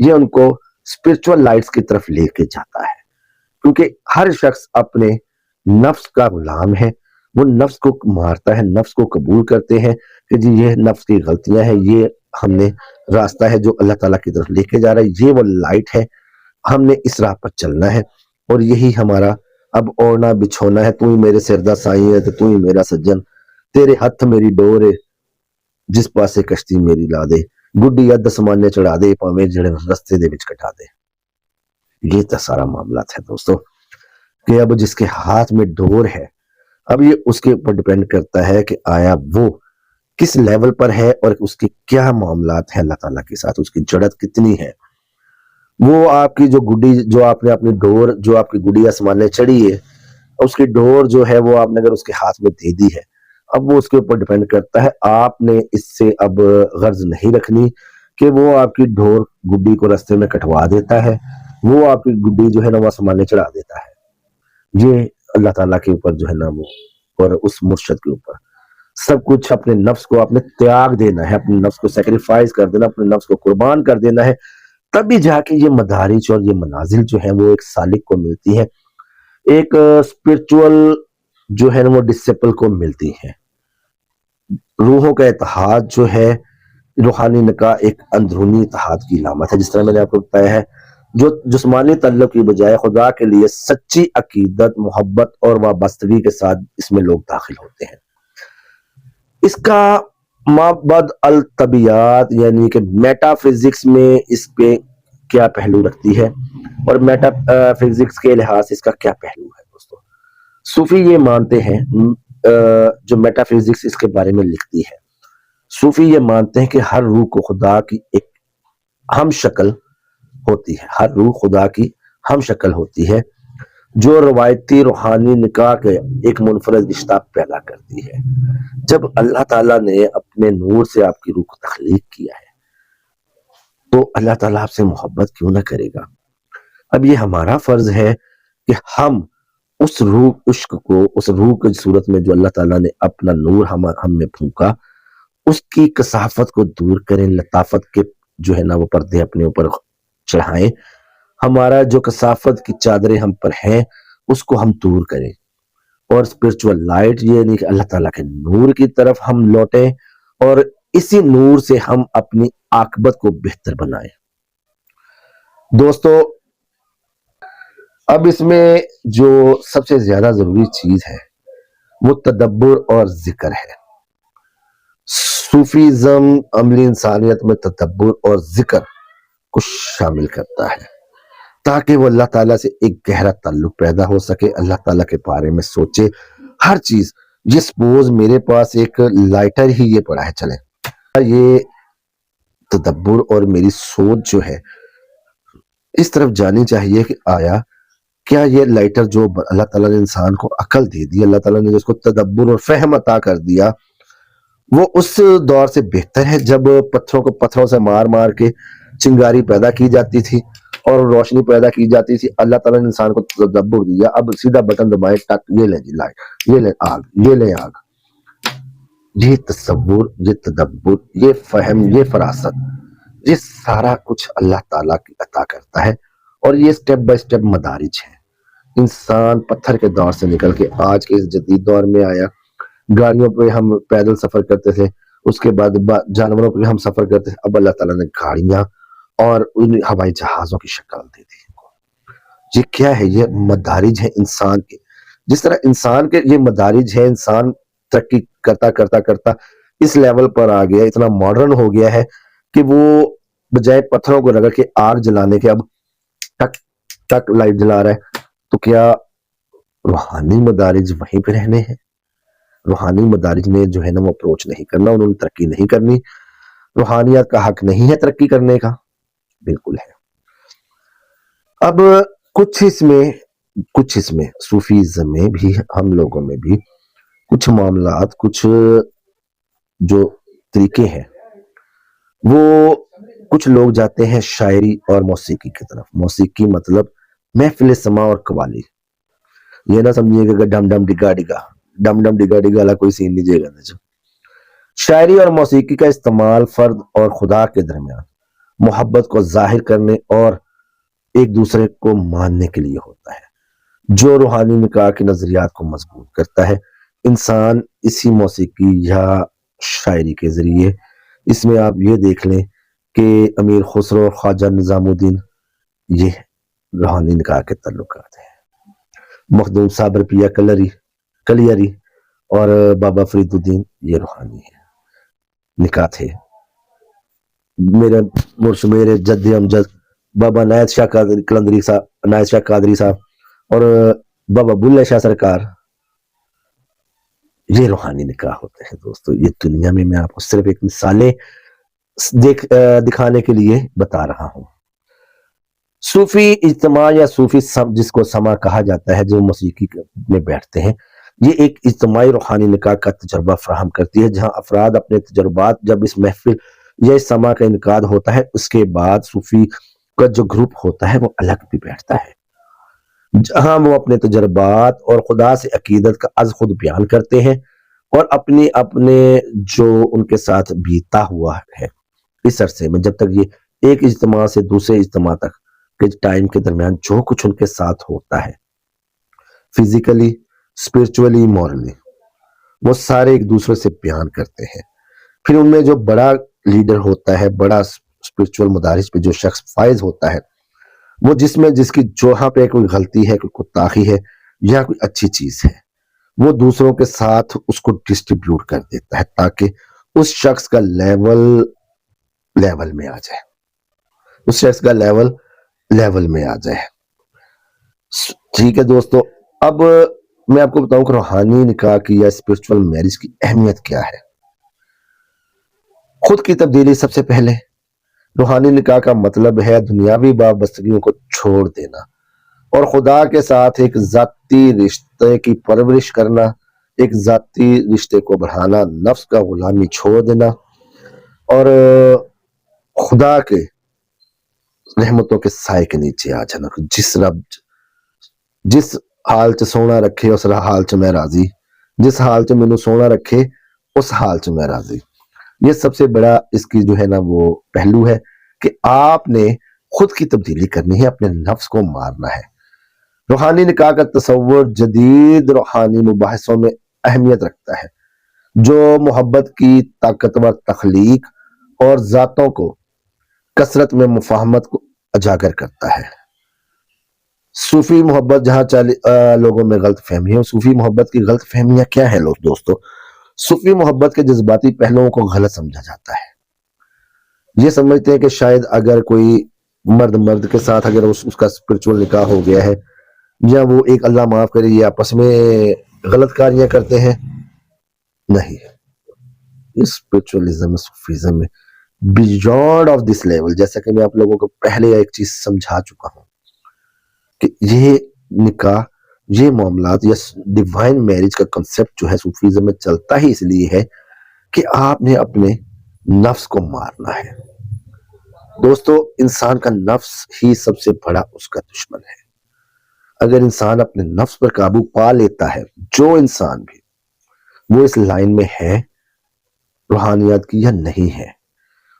یہ ان کو spiritual lights کی طرف لے کے جاتا ہے، کیونکہ ہر شخص اپنے نفس کا غلام ہے، وہ نفس کو مارتا ہے، نفس کو قبول کرتے ہیں کہ جی یہ نفس کی غلطیاں ہیں، یہ ہم نے راستہ ہے جو اللہ تعالیٰ کی طرف لے کے جا رہا ہے، یہ وہ لائٹ ہے، ہم نے اس راہ پر چلنا ہے، اور یہی ہمارا اب اوڑھنا بچھونا ہے۔ تو ہی میرے سردہ سائی ہے تو ہی میرا سجن، تیرے ہاتھ میری ڈور ہے، جس پاسے کشتی میری لا دے، گڈی اد سمانے چڑھا دے، پاویں جڑے رستے دے وچ کٹا دے۔ یہ تو سارا معاملات ہے دوستو، کہ اب جس کے ہاتھ میں ڈور ہے، اب یہ اس کے اوپر ڈیپینڈ کرتا ہے کہ آیا وہ کس لیول پر ہے اور اس کے کیا معاملات ہیں اللہ تعالیٰ کے ساتھ، اس کی جڑت کتنی ہے۔ وہ آپ کی جو گڈی، جو آپ نے اپنی ڈور، جو آپ کی گڈی آسمانے چڑھی ہے، اس کی ڈور جو ہے وہ آپ نے اگر اس کے ہاتھ میں دے دی ہے، اب وہ اس کے اوپر ڈیپینڈ کرتا ہے، آپ نے اس سے اب غرض نہیں رکھنی کہ وہ آپ کی ڈور گڈی کو رستے میں کٹوا دیتا ہے، وہ آپ کی گڈی جو ہے نا وہ آسمانے چڑھا دیتا ہے۔ یہ اللہ تعالیٰ کے اوپر جو ہے نا وہ، اور اس مرشد کے اوپر سب کچھ اپنے نفس کو آپ نے تیاگ دینا ہے، اپنے نفس کو سیکریفائز کر دینا، اپنے نفس کو قربان کر دینا ہے، تبھی جا کے یہ مدارج اور یہ منازل جو ہیں وہ ایک سالک کو ملتی ہے، ایک اسپرچول جو ہے نا وہ ڈسپل کو ملتی ہے۔ روحوں کا اتحاد جو ہے، روحانی نکاح ایک اندرونی اتحاد کی علامت ہے، جس طرح میں نے آپ کو بتایا ہے، جو جسمانی تعلق کی بجائے خدا کے لیے سچی عقیدت، محبت اور وابستگی کے ساتھ اس میں لوگ داخل ہوتے ہیں۔ اس کا مابعد الطبیعیات یعنی کہ میٹا فزکس میں اس پہ کیا پہلو رکھتی ہے، اور میٹا فزکس کے لحاظ سے اس کا کیا پہلو ہے دوستو۔ صوفی یہ مانتے ہیں، جو میٹا فزکس اس کے بارے میں لکھتی ہے، صوفی یہ مانتے ہیں کہ ہر روح کو خدا کی ایک ہم شکل ہوتی ہے، ہر روح خدا کی ہم شکل ہوتی ہے، جو روایتی روحانی نکاح کے ایک منفرد رشتہ پیدا کرتی ہے۔ جب اللہ تعالیٰ نے اپنے نور سے آپ کی روح کو تخلیق کیا ہے تو اللہ تعالیٰ آپ سے محبت کیوں نہ کرے گا۔ اب یہ ہمارا فرض ہے کہ ہم اس روح عشق کو، اس روح کی صورت میں جو اللہ تعالیٰ نے اپنا نور ہم میں پھونکا، اس کی کثافت کو دور کریں، لطافت کے جو ہے نا وہ پردے اپنے اوپر چڑھائیں، ہمارا جو کثافت کی چادریں ہم پر ہیں اس کو ہم دور کریں، اور اسپرچول لائٹ یہ نہیں کہ اللہ تعالیٰ کے نور کی طرف ہم لوٹیں، اور اسی نور سے ہم اپنی عاقبت کو بہتر بنائیں۔ دوستو اب اس میں جو سب سے زیادہ ضروری چیز ہے وہ تدبر اور ذکر ہے۔ صوفیزم عملی انسانیت میں تدبر اور ذکر کو شامل کرتا ہے تاکہ وہ اللہ تعالیٰ سے ایک گہرا تعلق پیدا ہو سکے، اللہ تعالیٰ کے بارے میں سوچے ہر چیز۔ یہ سپوز میرے پاس ایک لائٹر ہی یہ پڑا ہے، چلیں یہ تدبر اور میری سوچ جو ہے اس طرف جانی چاہیے کہ آیا کیا یہ لائٹر جو اللہ تعالیٰ نے انسان کو عقل دے دی، اللہ تعالیٰ نے جس کو تدبر اور فہم عطا کر دیا، وہ اس دور سے بہتر ہے جب پتھروں کو پتھروں سے مار مار کے چنگاری پیدا کی جاتی تھی اور روشنی پیدا کی جاتی تھی۔ اللہ تعالیٰ نے انسان کو تدبر دیا، اب سیدھا بٹن دبائے، ٹک، یہ لیں جی لائٹ، یہ لیں آگ، یہ لیں آگ۔ یہ تصور، یہ تدبر، یہ فہم، یہ فراست، یہ سارا کچھ اللہ تعالیٰ کی عطا کرتا ہے، اور یہ سٹیپ بائی سٹیپ مدارج ہے۔ انسان پتھر کے دور سے نکل کے آج کے اس جدید دور میں آیا، گاڑیوں پہ ہم پیدل سفر کرتے تھے، اس کے بعد جانوروں پہ ہم سفر کرتے تھے، اب اللہ تعالیٰ نے گاڑیاں اور ان ہوائی جہازوں کی شکل دے دی۔ یہ کیا ہے؟ یہ مدارج ہے انسان کے، جس طرح انسان کے یہ مدارج ہے، انسان ترقی کرتا کرتا کرتا اس لیول پر آ گیا، اتنا ماڈرن ہو گیا ہے کہ وہ بجائے پتھروں کو رگڑ کے آگ جلانے کے اب ٹک ٹک لائٹ جلا رہا ہے۔ تو کیا روحانی مدارج وہیں پہ رہنے ہیں؟ روحانی مدارج نے جو ہے نا وہ اپروچ نہیں کرنا، انہوں نے ترقی نہیں کرنی، روحانیت کا حق نہیں ہے ترقی کرنے کا؟ بالکل ہے۔ اب کچھ اس میں صوفیزم میں بھی، ہم لوگوں میں بھی کچھ معاملات، کچھ جو طریقے ہیں، وہ کچھ لوگ جاتے ہیں شاعری اور موسیقی کی طرف۔ موسیقی مطلب محفل سما اور قوالی، یہ نہ سمجھیے کہ ڈم ڈم ڈگا ڈگا، ڈم ڈم ڈگا ڈگا والا کوئی سین لیجیے گا۔ شاعری اور موسیقی کا استعمال فرد اور خدا کے درمیان محبت کو ظاہر کرنے اور ایک دوسرے کو ماننے کے لیے ہوتا ہے، جو روحانی نکاح کے نظریات کو مضبوط کرتا ہے۔ انسان اسی موسیقی یا شاعری کے ذریعے، اس میں آپ یہ دیکھ لیں کہ امیر خسرو اور خواجہ نظام الدین یہ روحانی نکاح کے تعلقات ہیں، مخدوم صابر پیا کلیری اور بابا فرید الدین یہ روحانی نکاح تھے۔ میرے جد امجد بابا نایت شاہ قادری صاحب اور بابا بلے شاہ سرکار، یہ روحانی نکاح ہوتے ہیں دوستو۔ یہ دنیا میں آپ کو صرف ایک مثالیں دکھانے کے لیے بتا رہا ہوں۔ صوفی اجتماع یا صوفی جس کو سما کہا جاتا ہے، جو موسیقی میں بیٹھتے ہیں، یہ ایک اجتماعی روحانی نکاح کا تجربہ فراہم کرتی ہے، جہاں افراد اپنے تجربات، جب اس محفل یا اس سما کا انعقاد ہوتا ہے، اس کے بعد صوفی کا جو گروپ ہوتا ہے وہ الگ بھی بیٹھتا ہے، جہاں وہ اپنے تجربات اور خدا سے عقیدت کا از خود بیان کرتے ہیں اور اپنے جو ان کے ساتھ بیتا ہوا ہے اس عرصے میں، جب تک یہ ایک اجتماع سے دوسرے اجتماع تک کے ٹائم کے درمیان جو کچھ ان کے ساتھ ہوتا ہے، فزیکلی، اسپرچولی، مورلی، وہ سارے ایک دوسرے سے بیان کرتے ہیں۔ پھر ان میں جو بڑا لیڈر ہوتا ہے، بڑا اسپرچول مدارس پہ جو شخص فائز ہوتا ہے، وہ جس کی جہاں پہ کوئی غلطی ہے، کوئی کوتاہی ہے یا کوئی اچھی چیز ہے، وہ دوسروں کے ساتھ اس کو ڈسٹریبیوٹ کر دیتا ہے تاکہ اس شخص کا لیول میں آ جائے، اس شخص کا لیول میں آ جائے۔ ٹھیک ہے دوستو، اب میں آپ کو بتاؤں کہ روحانی نکاح کی یا اسپرچول میرج کی اہمیت کیا ہے۔ خود کی تبدیلی۔ سب سے پہلے روحانی نکاح کا مطلب ہے دنیاوی وابستگیوں کو چھوڑ دینا اور خدا کے ساتھ ایک ذاتی رشتے کی پرورش کرنا، ایک ذاتی رشتے کو بڑھانا، نفس کا غلامی چھوڑ دینا اور خدا کے رحمتوں کے سائے کے نیچے آ جانا۔ جس حال چ سونا رکھے اس حال چ میں راضی، جس حال چ مینوں سونا رکھے اس حال چ میں راضی۔ یہ سب سے بڑا اس کی جو ہے نا وہ پہلو ہے کہ آپ نے خود کی تبدیلی کرنی ہے، اپنے نفس کو مارنا ہے۔ روحانی نکاح کا تصور جدید روحانی مباحثوں میں اہمیت رکھتا ہے، جو محبت کی طاقتور تخلیق اور ذاتوں کو کثرت میں مفاہمت کو اجاگر کرتا ہے۔ صوفی محبت، جہاں لوگوں میں غلط فہمیاں، صوفی محبت کی غلط فہمیاں کیا ہیں دوستو؟ صوفی محبت کے جذباتی پہلوؤں کو غلط سمجھا جاتا ہے۔ یہ سمجھتے ہیں کہ شاید اگر کوئی مرد کے ساتھ اگر اس کا اسپرچول نکاح ہو گیا ہے، یا وہ ایک اللہ معاف کرے یہ آپس میں غلط کاریاں کرتے ہیں، نہیں، اسپرچولیزم صوفیزم میں بیونڈ آف دس لیول، جیسا کہ میں آپ لوگوں کو پہلے ایک چیز سمجھا چکا ہوں کہ یہ نکاح، یہ معاملات یا ڈیوائن میرج کا کنسپٹ جو ہے صوفیزم میں چلتا ہی اس لیے ہے کہ آپ نے اپنے نفس کو مارنا ہے۔ دوستو، انسان کا نفس ہی سب سے بڑا اس کا دشمن ہے۔ اگر انسان اپنے نفس پر قابو پا لیتا ہے، جو انسان بھی وہ اس لائن میں ہے روحانیات کی یا نہیں ہے،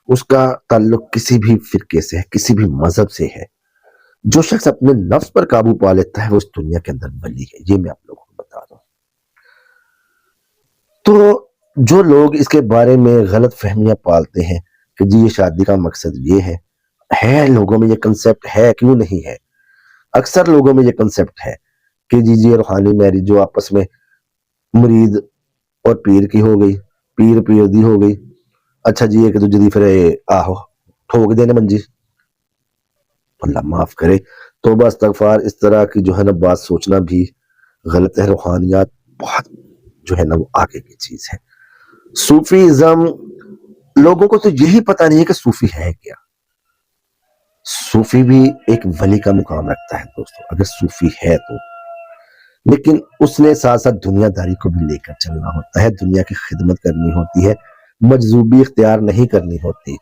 اس کا تعلق کسی بھی فرقے سے ہے، کسی بھی مذہب سے ہے، جو شخص اپنے نفس پر قابو پا لیتا ہے وہ اس دنیا کے اندر ولی ہے۔ یہ میں آپ لوگوں کو بتا دوں۔ تو جو لوگ اس کے بارے میں غلط فہمیاں پالتے ہیں کہ جی یہ شادی کا مقصد یہ ہے لوگوں میں یہ کنسپٹ ہے، کیوں نہیں ہے؟ اکثر لوگوں میں یہ کنسپٹ ہے کہ جی روحانی میرج جو آپس میں مرید اور پیر کی ہو گئی، پیر دی ہو گئی، اچھا جی ایک دوجے دی پھر آہو ٹھوک دینے منجی، اللہ معاف کرے، توبہ استغفار، اس طرح کی جو ہے نا بات سوچنا بھی غلط ہے۔ روحانیات بہت جو ہے نا وہ آگے کی چیز ہے۔ صوفیزم، لوگوں کو تو یہی پتہ نہیں ہے کہ صوفی ہے کیا۔ صوفی بھی ایک ولی کا مقام رکھتا ہے دوستو، اگر صوفی ہے تو، لیکن اس نے ساتھ ساتھ دنیا داری کو بھی لے کر چلنا ہوتا ہے، دنیا کی خدمت کرنی ہوتی ہے، مجذوبی اختیار نہیں کرنی ہوتی۔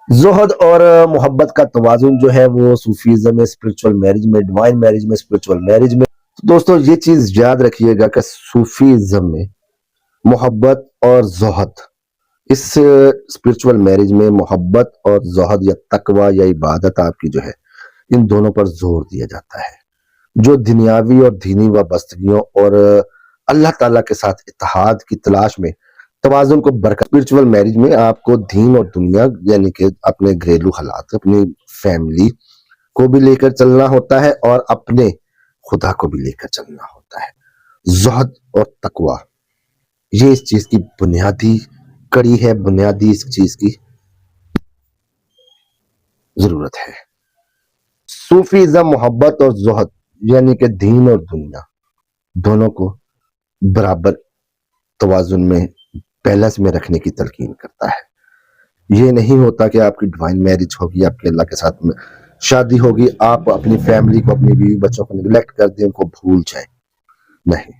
زہد اور محبت کا توازن جو ہے وہ صوفیزم میں، اسپرچول میرج میں، ڈیوائن میرج میں، اسپرچول میرج میں، دوستو یہ چیز یاد رکھیے گا کہ صوفیزم میں محبت اور زہد اس اسپرچول میرج میں محبت اور زہد یا تقوی یا عبادت آپ کی جو ہے ان دونوں پر زور دیا جاتا ہے، جو دنیاوی اور دینی وابستگیوں اور اللہ تعالیٰ کے ساتھ اتحاد کی تلاش میں توازن کو برقرار۔ اسپرچول میرج میں آپ کو دین اور دنیا یعنی کہ اپنے گھریلو حالات، اپنی فیملی کو بھی لے کر چلنا ہوتا ہے اور اپنے خدا کو بھی لے کر چلنا ہوتا ہے۔ زہد اور تقوی یہ اس چیز کی بنیادی کڑی ہے، بنیادی اس چیز کی ضرورت ہے۔ صوفیزم محبت اور زہد یعنی کہ دین اور دنیا دونوں کو برابر توازن میں بیلنس میں رکھنے کی تلقین کرتا ہے۔ یہ نہیں ہوتا کہ آپ کی ڈیوائن میرج ہوگی، آپ کے اللہ کے ساتھ شادی ہوگی، آپ اپنی فیملی کو، اپنی بیوی بچوں کو نیگلیکٹ کر دیں، ان کو بھول جائیں۔ نہیں،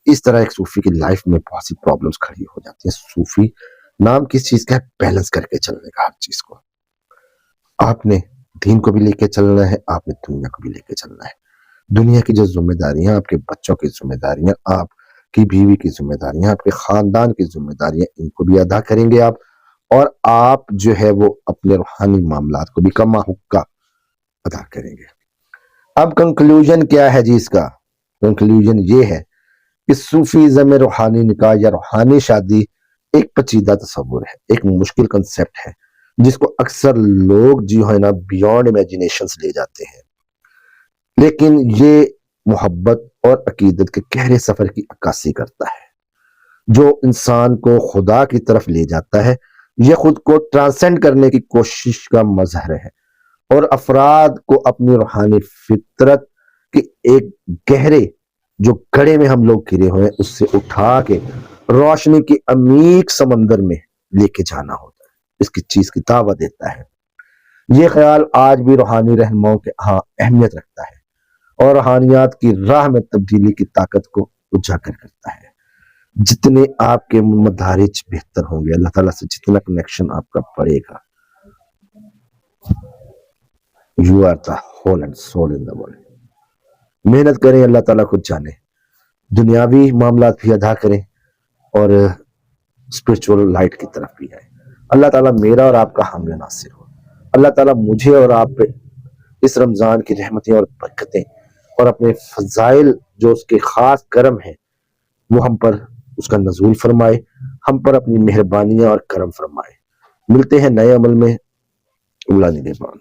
اس طرح ایک صوفی کی لائف میں بہت سی پرابلمز کھڑی ہو جاتی ہیں۔ صوفی نام کس چیز کا ہے؟ بیلنس کر کے چلنے کا۔ ہر چیز کو آپ نے دین کو بھی لے کے چلنا ہے، آپ نے دنیا کو بھی لے کے چلنا ہے۔ دنیا کی جو ذمہ داریاں، آپ کے بچوں کی ذمہ داریاں، آپ کی بیوی کی ذمہ داریاں، آپ کے خاندان کی ذمہ داریاں، ان کو بھی ادا کریں گے آپ، اور آپ جو ہے وہ اپنے روحانی معاملات کو بھی کما حقہ ادا کریں گے۔ اب کنکلوژن کیا ہے جی؟ اس کا کنکلوژن یہ ہے کہ صوفیزم میں روحانی نکاح یا روحانی شادی ایک پیچیدہ تصور ہے، ایک مشکل کنسیپٹ ہے جس کو اکثر لوگ جو ہے نا بیونڈ امیجینیشنز لے جاتے ہیں، لیکن یہ محبت اور عقیدت کے گہرے سفر کی عکاسی کرتا ہے جو انسان کو خدا کی طرف لے جاتا ہے۔ یہ خود کو ٹرانسینڈ کرنے کی کوشش کا مظہر ہے اور افراد کو اپنی روحانی فطرت کے ایک گہرے جو گڑھے میں ہم لوگ گرے ہوئے ہیں اس سے اٹھا کے روشنی کی عمیق سمندر میں لے کے جانا ہوتا ہے، اس کی چیز کی دعوت دیتا ہے۔ یہ خیال آج بھی روحانی رہنماؤں کے ہاں اہمیت رکھتا ہے اور روحانیات کی راہ میں تبدیلی کی طاقت کو اجاگر کرتا ہے۔ جتنے آپ کے مدارج بہتر ہوں گے، اللہ تعالیٰ سے جتنا کنیکشن آپ کا بڑھے گا، you are the whole and soul in the world. محنت کریں، اللہ تعالیٰ خود جانے، دنیاوی معاملات بھی ادا کریں اور اسپرچول لائٹ کی طرف بھی آئے۔ اللہ تعالیٰ میرا اور آپ کا حامل ناصر ہو۔ اللہ تعالیٰ مجھے اور آپ پہ اس رمضان کی رحمتیں اور برکتیں اور اپنے فضائل جو اس کے خاص کرم ہیں وہ ہم پر اس کا نزول فرمائے، ہم پر اپنی مہربانیاں اور کرم فرمائے۔ ملتے ہیں نئے عمل میں۔ اللہ نگہبان۔